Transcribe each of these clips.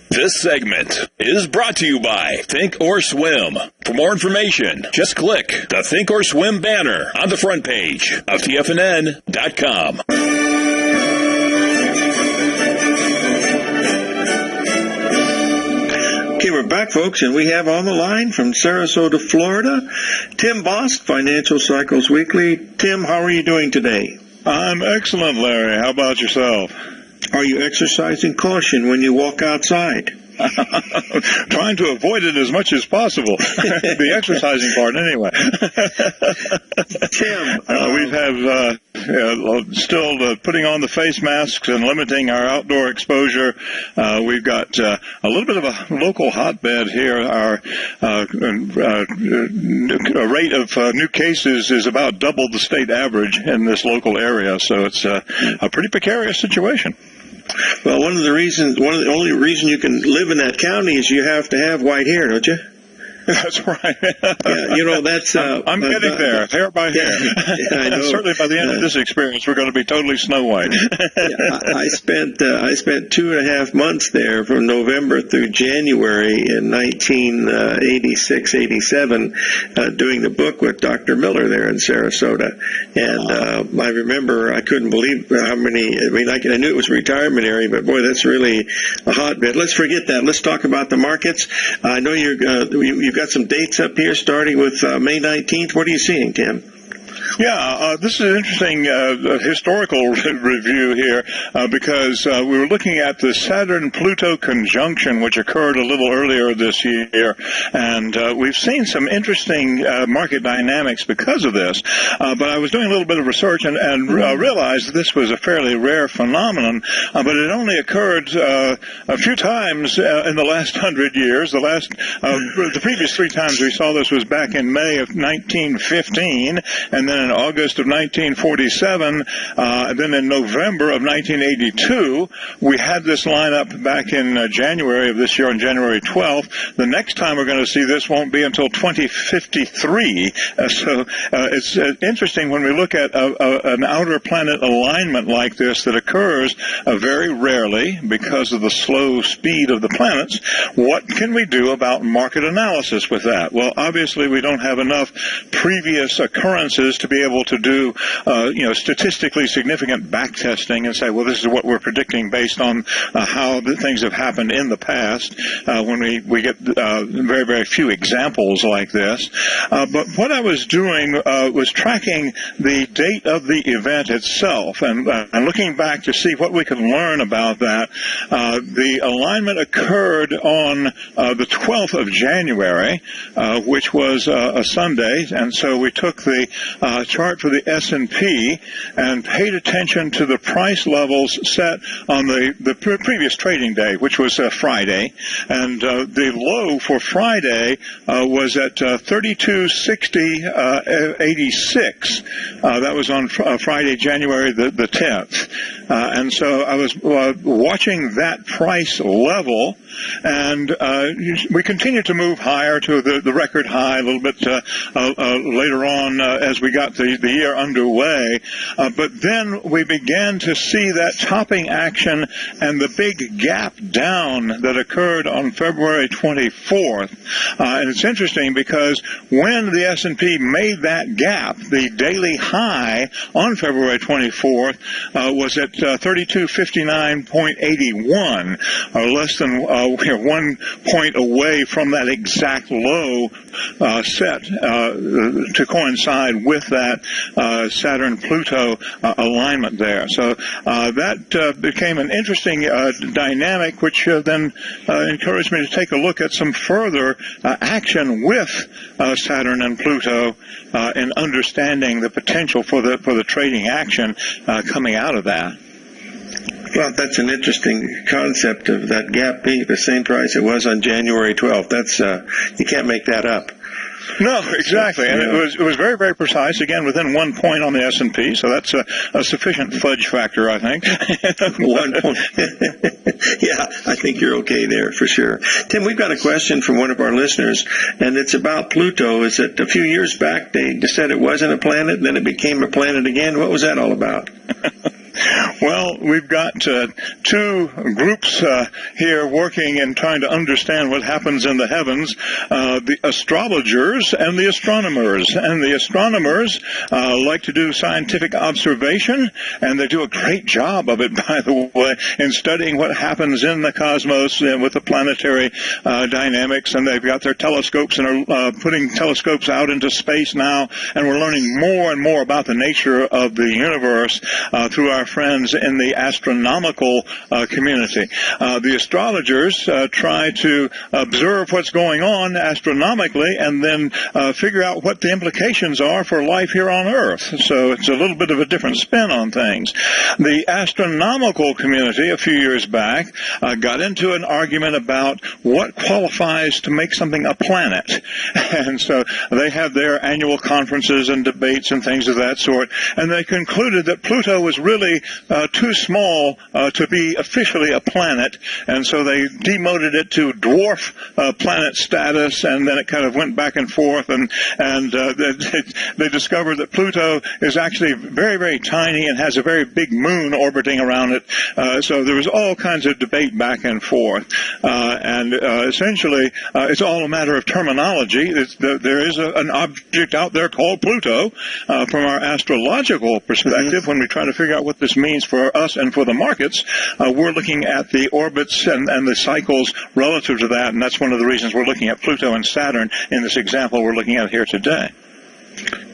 This segment is brought to you by Think or Swim. For more information, just click the Think or Swim banner on the front page of TFNN.com. Okay, we're back, folks, and we have on the line from Sarasota, Florida, Tim Bost, Financial Cycles Weekly. Tim, how are you doing today? I'm excellent, Larry. How about yourself? Are you exercising caution when you walk outside? Trying to avoid it as much as possible. The exercising part, anyway. Tim, we have still putting on the face masks and limiting our outdoor exposure. We've got a little bit of a local hotbed here. Our rate of new cases is about double the state average in this local area, so it's a pretty precarious situation. Well, one of the only reason you can live in that county is you have to have white hair, don't you? That's right. Yeah, that's... I'm getting there, hair by hair. Yeah, I know. Certainly by the end of this experience, we're going to be totally Snow White. I spent 2.5 months there from November through January in 1986, 87, doing the book with Dr. Miller there in Sarasota. And I remember I couldn't believe how many... I knew it was a retirement area, but boy, that's really a hotbed. Let's forget that. Let's talk about the markets. I know you've got some dates up here starting with May 19th. What are you seeing, Tim? Yeah, this is an interesting historical review here because we were looking at the Saturn-Pluto conjunction, which occurred a little earlier this year, and we've seen some interesting market dynamics because of this. But I was doing a little bit of research and realized that this was a fairly rare phenomenon, but it only occurred a few times in the last 100 years. The previous 3 times we saw this was back in May of 1915, and then in August of 1947, and then in November of 1982, we had this lineup back in January of this year, on January 12th. The next time we're going to see this won't be until 2053. So it's interesting when we look at an outer planet alignment like this that occurs very rarely because of the slow speed of the planets. What can we do about market analysis with that? Well, obviously we don't have enough previous occurrences to be able to do, statistically significant backtesting and say, well, this is what we're predicting based on how the things have happened in the past when we get very, very few examples like this. But what I was doing was tracking the date of the event itself and looking back to see what we can learn about that. The alignment occurred on the 12th of January, which was a Sunday, and so we took the chart for the S&P and paid attention to the price levels set on the previous trading day, which was Friday, and the low for Friday was at 3260.86. That was on Friday, January the 10th, and so I was watching that price level, and we continued to move higher to the record high a little bit later on as we got the year underway. But then we began to see that topping action and the big gap down that occurred on February 24th. And it's interesting because when the S&P made that gap, the daily high on February 24th was at 3259.81, or less than 1 point away from that exact low set to coincide with that Saturn-Pluto alignment there. So that became an interesting dynamic, which then encouraged me to take a look at some further action with Saturn and Pluto in understanding the potential for the trading action coming out of that. Well, that's an interesting concept of that gap being at the same price it was on January 12th. That's you can't make that up. No, exactly, and it was very, very precise. Again, within 1 point on the S&P, so that's a sufficient fudge factor, I think. 1 point. Yeah, I think you're okay there for sure. Tim, we've got a question from one of our listeners, and it's about Pluto. Is that a few years back they said it wasn't a planet, then it became a planet again? What was that all about? Well, we've got two groups here working and trying to understand what happens in the heavens, the astrologers and the astronomers. And the astronomers like to do scientific observation, and they do a great job of it, by the way, in studying what happens in the cosmos with the planetary dynamics. And they've got their telescopes and are putting telescopes out into space now, and we're learning more and more about the nature of the universe through our friends in the astronomical community. The astrologers try to observe what's going on astronomically and then figure out what the implications are for life here on Earth. So it's a little bit of a different spin on things. The astronomical community a few years back got into an argument about what qualifies to make something a planet. And so they had their annual conferences and debates and things of that sort, and they concluded that Pluto was really too small to be officially a planet, and so they demoted it to dwarf planet status, and then it kind of went back and forth, and they discovered that Pluto is actually very, very tiny and has a very big moon orbiting around it. So there was all kinds of debate back and forth, and essentially it's all a matter of terminology. There is an object out there called Pluto. From our astrological perspective, when we try to figure out what this means for us and for the markets, we're looking at the orbits and the cycles relative to that, and that's one of the reasons we're looking at Pluto and Saturn in this example we're looking at here today.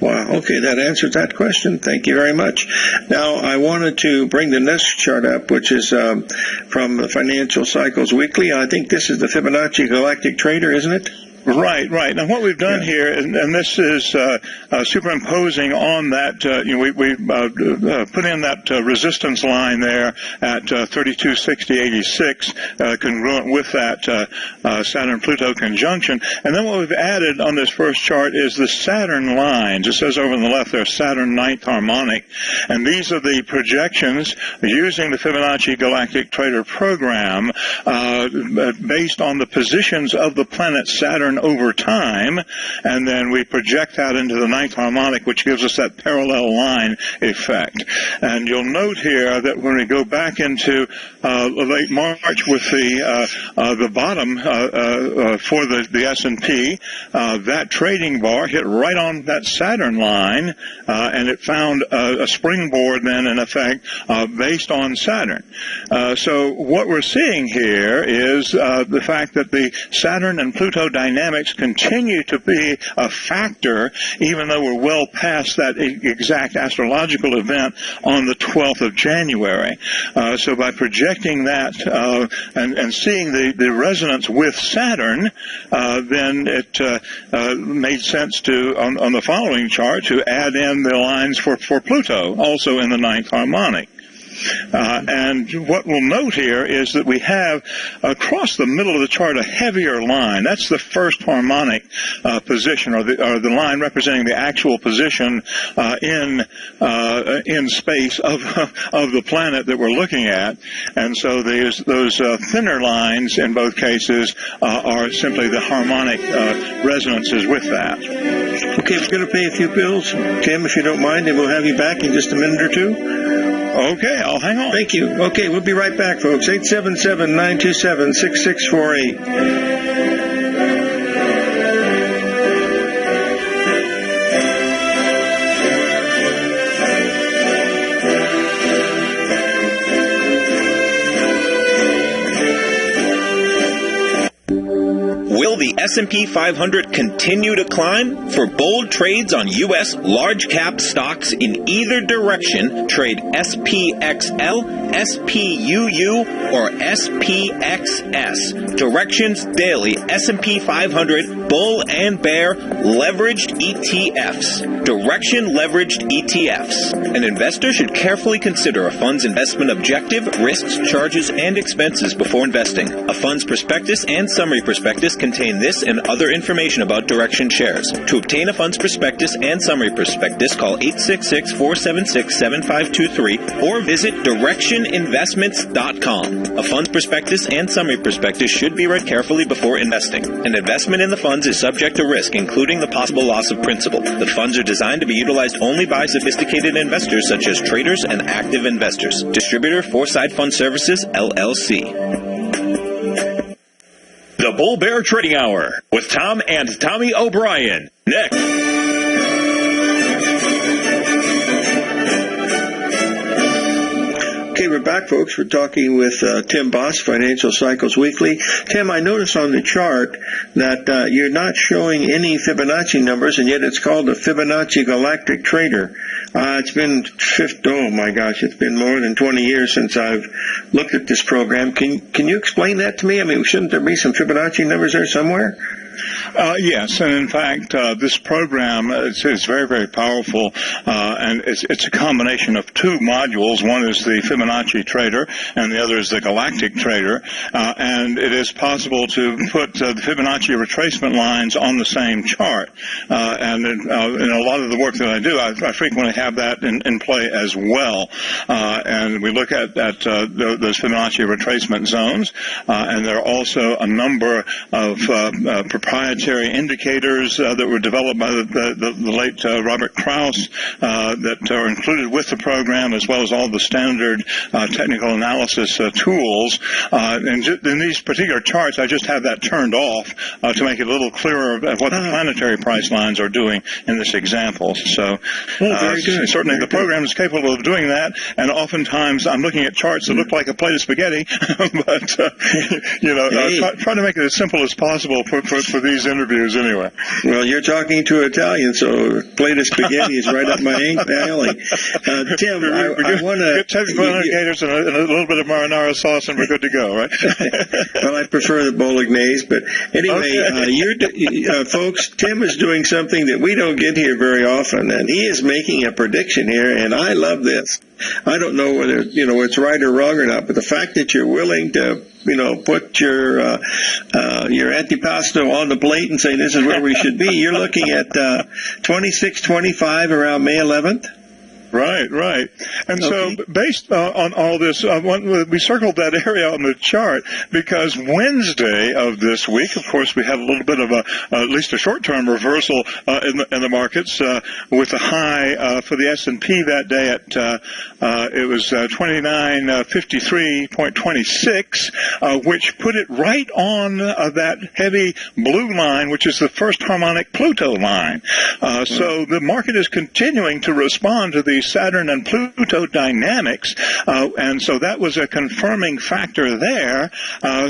Wow, okay, that answers that question. Thank you very much. Now, I wanted to bring the next chart up, which is from the Financial Cycles Weekly. I think this is the Fibonacci Galactic Trader, isn't it? Right. Now, what we've done here, and this is superimposing on that, we put in that resistance line there at 3260.86, congruent with that Saturn-Pluto conjunction. And then what we've added on this first chart is the Saturn lines. It says over on the left there, Saturn ninth harmonic. And these are the projections using the Fibonacci Galactic Trader program based on the positions of the planet Saturn over time, and then we project that into the ninth harmonic, which gives us that parallel line effect. And you'll note here that when we go back into late March with the bottom for the S&P, that trading bar hit right on that Saturn line, and it found a springboard then, in effect, based on Saturn. So what we're seeing here is the fact that the Saturn and Pluto dynamics continue to be a factor, even though we're well past that exact astrological event on the 12th of January. So by projecting that and seeing the resonance with Saturn, then it made sense to, on the following chart, to add in the lines for Pluto, also in the ninth harmonic. And what we'll note here is that we have across the middle of the chart a heavier line. That's the first harmonic position, or the line representing the actual position in space of the planet that we're looking at. And so those thinner lines in both cases are simply the harmonic resonances with that. Okay, we're going to pay a few bills, Tim, if you don't mind, and we'll have you back in just a minute or two. Okay, I'll hang on. Thank you. Okay, we'll be right back, folks. 877-927-6648. Will the S&P 500 continue to climb? For bold trades on U.S. large-cap stocks in either direction, trade SPXL, SPUU, or SPXS. Directions Daily S&P 500 Bull and Bear Leveraged ETFs. Direction Leveraged ETFs. An investor should carefully consider a fund's investment objective, risks, charges, and expenses before investing. A fund's prospectus and summary prospectus contain contain this and other information about Direction shares. To obtain a fund's prospectus and summary prospectus, call 866-476-7523 or visit directioninvestments.com. A fund's prospectus and summary prospectus should be read carefully before investing. An investment in the funds is subject to risk, including the possible loss of principal. The funds are designed to be utilized only by sophisticated investors such as traders and active investors. Distributor Foreside Fund Services, LLC. The Bull Bear Trading Hour with Tom and Tommy O'Brien. Next. Okay, we're back, folks. We're talking with Tim Bost, Financial Cycles Weekly. Tim, I noticed on the chart that you're not showing any Fibonacci numbers, and yet it's called the Fibonacci Galactic Trader. It's been it's been more than 20 years since I've looked at this program. Can you explain that to me? I mean, shouldn't there be some Fibonacci numbers there somewhere? Yes, and in fact, this program is very, very powerful, and it's a combination of two modules. One is the Fibonacci Trader, and the other is the Galactic Trader, and it is possible to put the Fibonacci retracement lines on the same chart. And in a lot of the work that I do, I frequently have that in play as well. And we look at those Fibonacci retracement zones, and there are also a number of proprietary indicators that were developed by the late Robert Krauss that are included with the program, as well as all the standard technical analysis tools. And in these particular charts, I just have that turned off to make it a little clearer of what the planetary price lines are doing in this example. So very good. Certainly the program is capable of doing that, and oftentimes I'm looking at charts that look like a plate of spaghetti, but try to make it as simple as possible for these interviews anyway. Well, you're talking to Italian, so plate of spaghetti is right up my alley. Tim, I want to get technical indicators and a little bit of marinara sauce, and we're good to go, right? Well, I prefer the bolognese, but anyway, folks, Tim is doing something that we don't get here very often, and he is making a prediction here, and I love this. I don't know whether it's right or wrong or not, but the fact that you're willing to put your antipasto on the plate and say this is where we should be. You're looking at 26.25 around May 11th. Right. And so based on all this, we circled that area on the chart because Wednesday of this week, of course, we had a little bit of at least a short-term reversal in the markets with a high for the S&P that day at it was 2953.26, which put it right on that heavy blue line, which is the first harmonic Pluto line. So the market is continuing to respond to the Saturn and Pluto dynamics, and so that was a confirming factor there.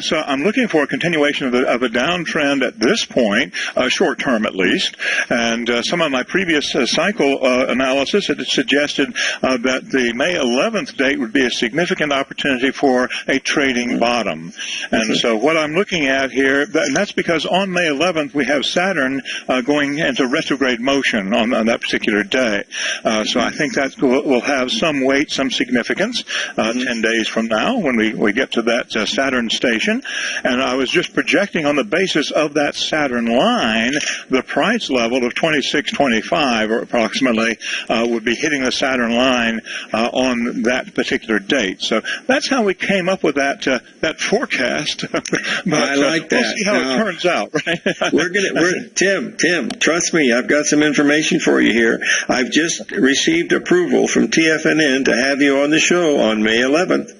So I'm looking for a continuation of a downtrend at this point, short term at least. And some of my previous cycle analysis had suggested that the May 11th date would be a significant opportunity for a trading bottom. And so what I'm looking at here, and that's because on May 11th we have Saturn going into retrograde motion on that particular day. So I think that will have some weight, some significance 10 days from now when we get to that Saturn station. And I was just projecting on the basis of that Saturn line, the price level of 26.25 or approximately would be hitting the Saturn line on that particular date. So that's how we came up with that forecast. But, I like that. We'll see how it turns out, right? Tim, trust me, I've got some information for you here. I've just received approval from TFNN to have you on the show on May 11th.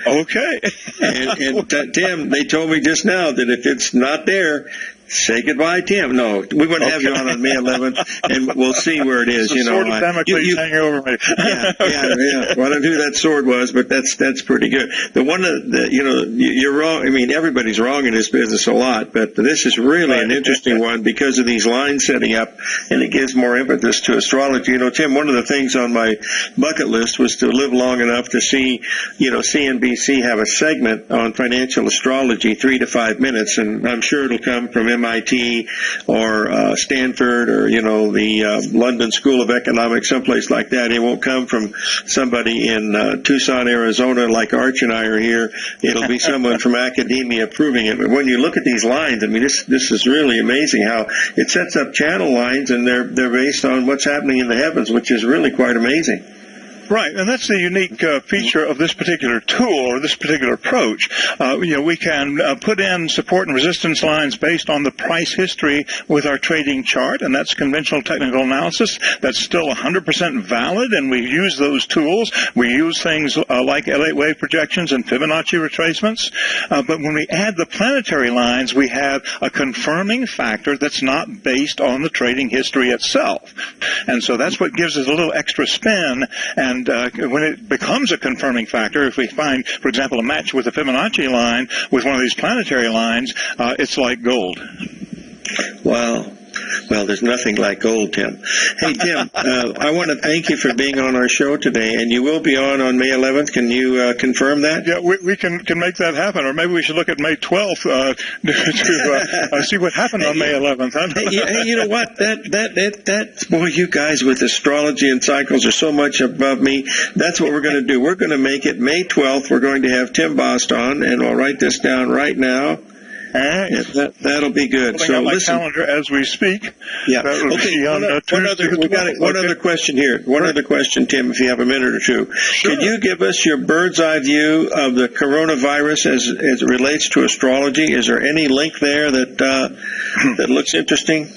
Okay. and Tim, they told me just now that if it's not there, say goodbye, Tim. No, we want to have you on May 11th, and we'll see where it is. It's sword of Damocles hanging over me. Yeah. Well, I don't know who that sword was, but that's pretty good. The one that you're wrong. I mean, everybody's wrong in this business a lot, but this is really an interesting one because of these lines setting up, and it gives more impetus to astrology. Tim, one of the things on my bucket list was to live long enough to see, CNBC have a segment on financial astrology, 3 to 5 minutes, and I'm sure it'll come from MIT or Stanford or, the London School of Economics, someplace like that. It won't come from somebody in Tucson, Arizona, like Arch and I are here. It'll be someone from academia proving it. But when you look at these lines, I mean, this is really amazing how it sets up channel lines, and they're based on what's happening in the heavens, which is really quite amazing. Right, and that's the unique feature of this particular tool or this particular approach. We can put in support and resistance lines based on the price history with our trading chart, and that's conventional technical analysis. That's still 100% valid, and we use those tools. We use things like L8 wave projections and Fibonacci retracements. But when we add the planetary lines, we have a confirming factor that's not based on the trading history itself. And so that's what gives us a little extra spin. And when it becomes a confirming factor, if we find, for example, a match with a Fibonacci line with one of these planetary lines, it's like gold. Wow. Well, there's nothing like gold, Tim. Hey, Tim, I want to thank you for being on our show today, and you will be on May 11th. Can you confirm that? Yeah, we can make that happen, or maybe we should look at May 12th to see what happened on May 11th. Hey, you know what? Boy, you guys with astrology and cycles are so much above me. That's what we're going to do. We're going to make it May 12th. We're going to have Tim Bost on, and I'll write this down right now. Yeah, that'll be good. So out my calendar as we speak. Yeah. Okay. One other question here. One other question, Tim, if you have a minute or two. Sure. Could you give us your bird's eye view of the coronavirus as it relates to astrology? Is there any link there that looks interesting?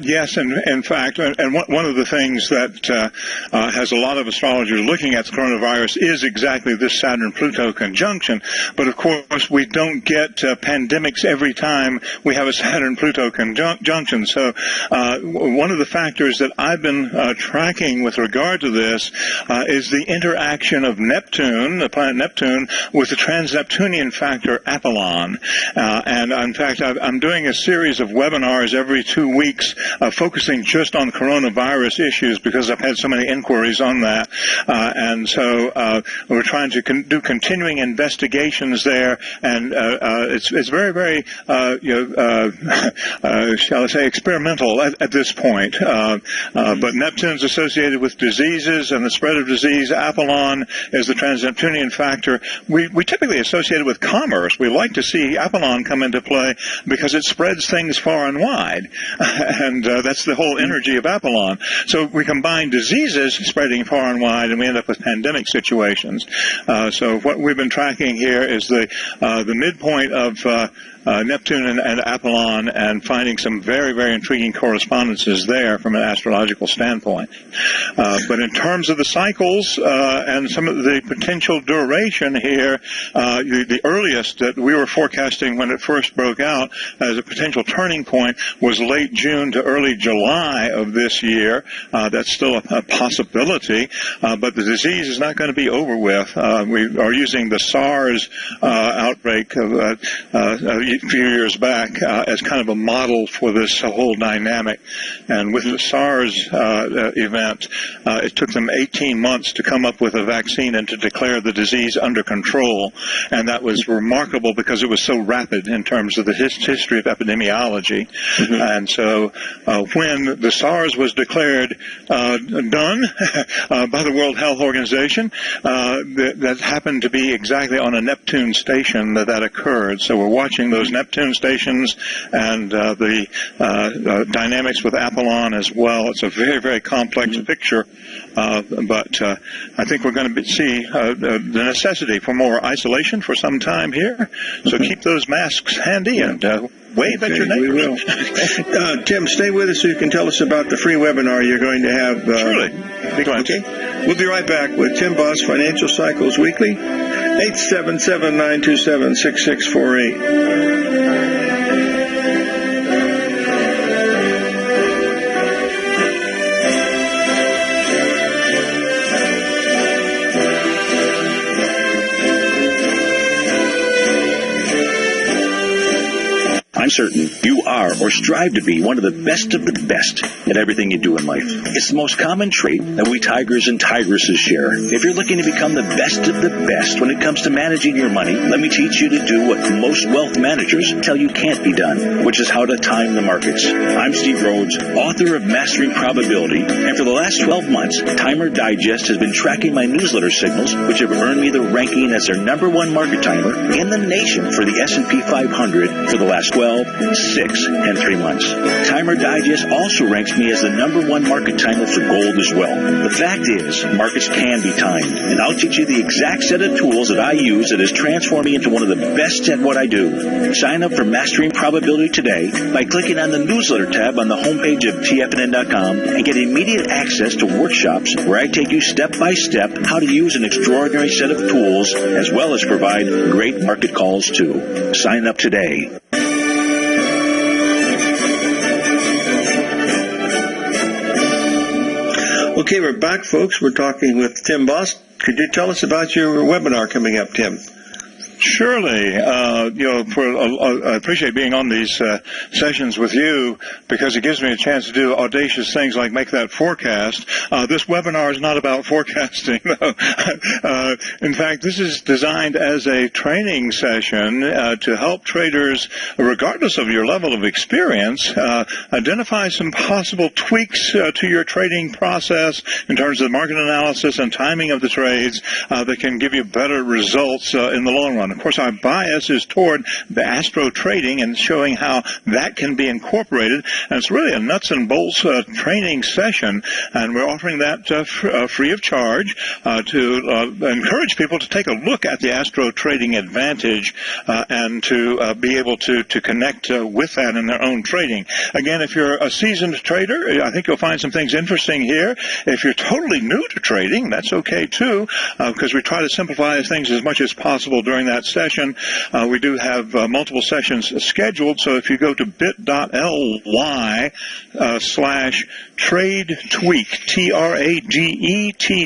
Yes, and in fact, and one of the things that has a lot of astrologers looking at the coronavirus is exactly this Saturn-Pluto conjunction. But of course, we don't get pandemics every time we have a Saturn-Pluto conjunction. So one of the factors that I've been tracking with regard to this is the interaction of Neptune, the planet Neptune, with the trans-Neptunian factor Apollon. And in fact, I'm doing a series of webinars every 2 weeks focusing just on coronavirus issues because I've had so many inquiries on that. And so we're trying to do continuing investigations there, and it's very, very, shall I say, experimental at this point. But Neptune's associated with diseases and the spread of disease. Apollon is the trans-Neptunian factor. We typically associate it with commerce. We like to see Apollon come into play because it spreads things far and wide. And that's the whole energy of Apollon. So we combine diseases spreading far and wide, and we end up with pandemic situations. So what we've been tracking here is the midpoint of Neptune and Apollon, and finding some very, very intriguing correspondences there from an astrological standpoint. But in terms of the cycles and some of the potential duration here, the earliest that we were forecasting when it first broke out as a potential turning point was late June to early July of this year. That's still a possibility, but the disease is not going to be over with. We are using the SARS outbreak of a few years back as kind of a model for this whole dynamic. And with the SARS event, it took them 18 months to come up with a vaccine and to declare the disease under control. And that was remarkable because it was so rapid in terms of the history of epidemiology. Mm-hmm. And so when the SARS was declared done by the World Health Organization, that happened to be exactly on a Neptune station that occurred. So we're watching those Neptune stations and the dynamics with Apollon as well. It's a very, very complex picture, but I think we're going to see the necessity for more isolation for some time here. So keep those masks handy and wave at your neighbors. We will. Tim, stay with us so you can tell us about the free webinar you're going to have. Surely. Be glad. Okay. We'll be right back with Tim Bost, Financial Cycles Weekly, 877-927-6648. I'm certain you are or strive to be one of the best at everything you do in life. It's the most common trait that we tigers and tigresses share. If you're looking to become the best of the best when it comes to managing your money, let me teach you to do what most wealth managers tell you can't be done, which is how to time the markets. I'm Steve Rhodes, author of Mastering Probability, and for the last 12 months, Timer Digest has been tracking my newsletter signals, which have earned me the ranking as their #1 market timer in the nation for the S&P 500 for the last 12, 6, and 3 months. Timer Digest also ranks me as the #1 market timer for gold as well. The fact is, markets can be timed, and I'll teach you the exact set of tools that I use that has transformed me into one of the best at what I do. Sign up for Mastering Probability today by clicking on the newsletter tab on the homepage of TFNN.com and get immediate access to workshops where I take you step by step how to use an extraordinary set of tools as well as provide great market calls too. Sign up today. Okay, we're back, folks. We're talking with Tim Bost. Could you tell us about your webinar coming up, Tim? Surely, I appreciate being on these sessions with you because it gives me a chance to do audacious things like make that forecast. This webinar is not about forecasting, though. In fact, this is designed as a training session to help traders, regardless of your level of experience, identify some possible tweaks to your trading process in terms of market analysis and timing of the trades that can give you better results in the long run. Of course, our bias is toward the astro trading and showing how that can be incorporated. And it's really a nuts and bolts training session, and we're offering that free of charge to encourage people to take a look at the astro trading advantage and to be able to connect with that in their own trading. Again, if you're a seasoned trader, I think you'll find some things interesting here. If you're totally new to trading, that's okay too, because we try to simplify things as much as possible during that session. We do have multiple sessions scheduled, so if you go to bit.ly/trade-tweak,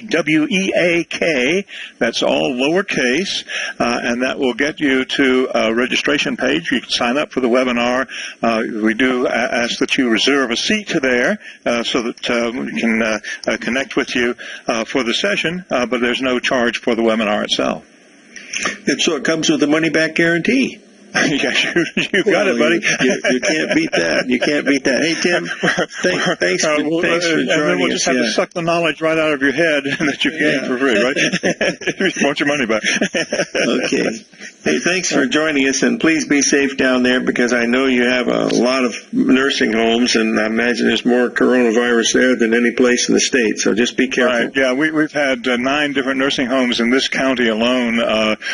TRADETWEAK, that's all lowercase, and that will get you to a registration page. You can sign up for the webinar. We do ask that you reserve a seat there so that we can connect with you for the session, but there's no charge for the webinar itself. And so it comes with a money-back guarantee. Yes, you got it, buddy. You can't beat that. You can't beat that. Hey, Tim, thanks for joining us. And then we'll just have to suck the knowledge right out of your head that you've gained for free, right? If you want your money back. Okay. Hey, thanks for joining us, and please be safe down there because I know you have a lot of nursing homes, and I imagine there's more coronavirus there than any place in the state, so just be careful. Right, yeah, we've had 9 different nursing homes in this county alone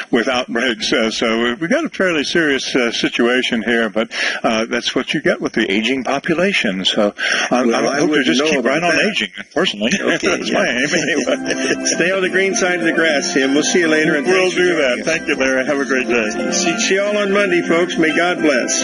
with outbreaks, so we've got a fairly serious situation here, but that's what you get with the aging population. So I hope to just keep right on aging, personally. Okay, that's my aim anyway. Stay on the green side of the grass, Tim. We'll see you later. And we'll do that. Thank you, Larry. Have a great day. See you all on Monday, folks. May God bless.